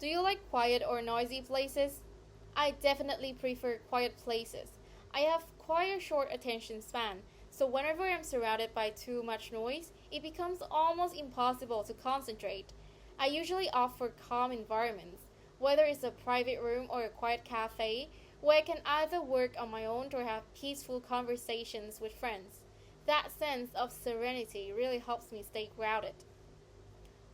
Do you like quiet or noisy places? I definitely prefer quiet places. I have quite a short attention span, so whenever I'm surrounded by too much noise, it becomes almost impossible to concentrate. I usually opt for calm environments, whether it's a private room or a quiet cafe, where I can either work on my own or have peaceful conversations with friends. That sense of serenity really helps me stay grounded.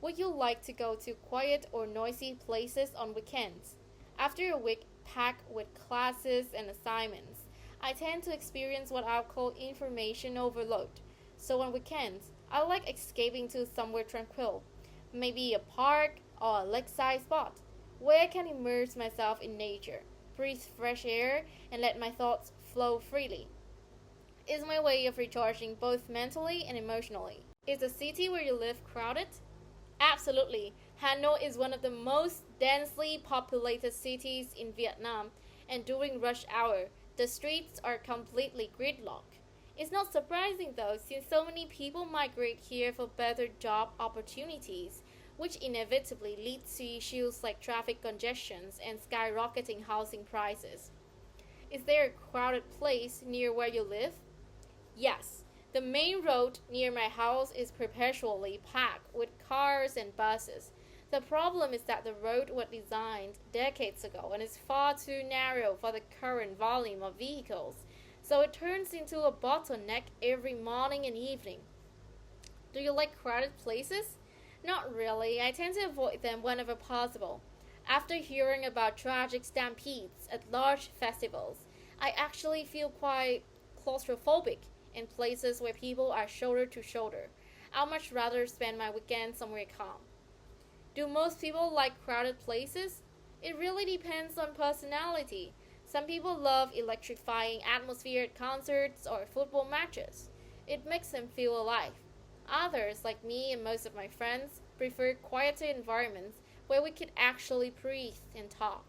Would you like to go to quiet or noisy places on weekends? After a week packed with classes and assignments, I tend to experience what I call information overload. So on weekends, I like escaping to somewhere tranquil, maybe a park or a lakeside spot, where I can immerse myself in nature, breathe fresh air, and let my thoughts flow freely. It's my way of recharging both mentally and emotionally. Is the city where you live crowded? Absolutely. Hanoi is one of the most densely populated cities in Vietnam, and during rush hour, the streets are completely gridlocked. It's not surprising though, since so many people migrate here for better job opportunities, which inevitably leads to issues like traffic congestions and skyrocketing housing prices. Is there a crowded place near where you live? Yes, the main road near my house is perpetually packed with cars and buses. The problem is that the road was designed decades ago and is far too narrow for the current volume of vehicles, so it turns into a bottleneck every morning and evening. Do you like crowded places? Not really. I tend to avoid them whenever possible. After hearing about tragic stampedes at large festivals, I actually feel quite claustrophobic in places where people are shoulder to shoulder. I'd much rather spend my weekend somewhere calm. Do most people like crowded places? It really depends on personality. Some people love electrifying atmosphere at concerts or football matches. It makes them feel alive. Others, like me and most of my friends, prefer quieter environments where we could actually breathe and talk.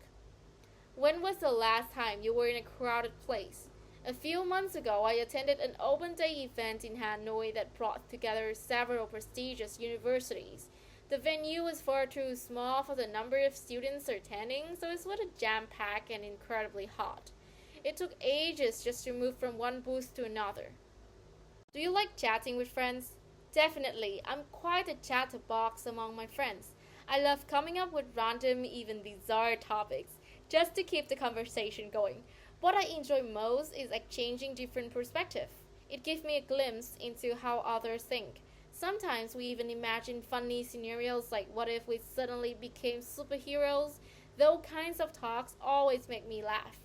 When was the last time you were in a crowded place? A few months ago, I attended an open day event in Hanoi that brought together several prestigious universities. The venue was far too small for the number of students attending, so it was jam packed and incredibly hot. It took ages just to move from one booth to another. Do you like chatting with friends? Definitely, I'm quite a chatterbox among my friends. I love coming up with random, even bizarre topics, just to keep the conversation going. What I enjoy most is exchanging different perspectives. It gives me a glimpse into how others think. Sometimes we even imagine funny scenarios like what if we suddenly became superheroes? Those kinds of talks always make me laugh.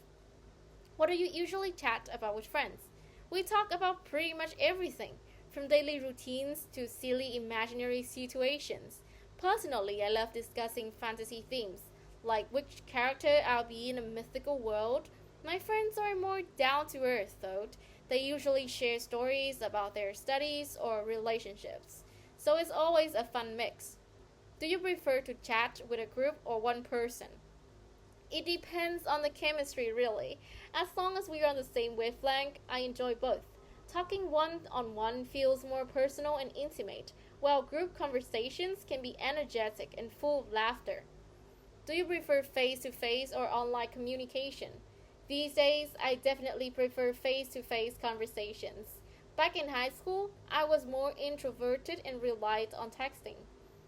What do you usually chat about with friends? We talk about pretty much everything, from daily routines to silly imaginary situations. Personally, I love discussing fantasy themes, like which character I'll be in a mythical world. My friends are more down to earth, though. They usually share stories about their studies or relationships, so it's always a fun mix. Do you prefer to chat with a group or one person? It depends on the chemistry, really. As long as we are on the same wavelength, I enjoy both. Talking one on one feels more personal and intimate, while group conversations can be energetic and full of laughter. Do you prefer face to face or online communication? These days, I definitely prefer face to face conversations. Back in high school, I was more introverted and relied on texting.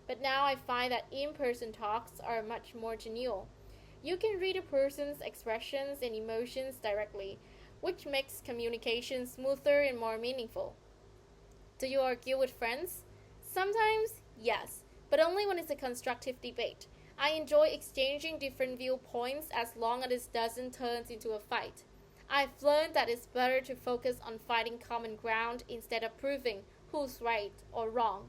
But now I find that in person talks are much more genuine. You can read a person's expressions and emotions directly, which makes communication smoother and more meaningful. Do you argue with friends? Sometimes, yes, but only when it's a constructive debate. I enjoy exchanging different viewpoints as long as it doesn't turn into a fight. I've learned that it's better to focus on finding common ground instead of proving who's right or wrong.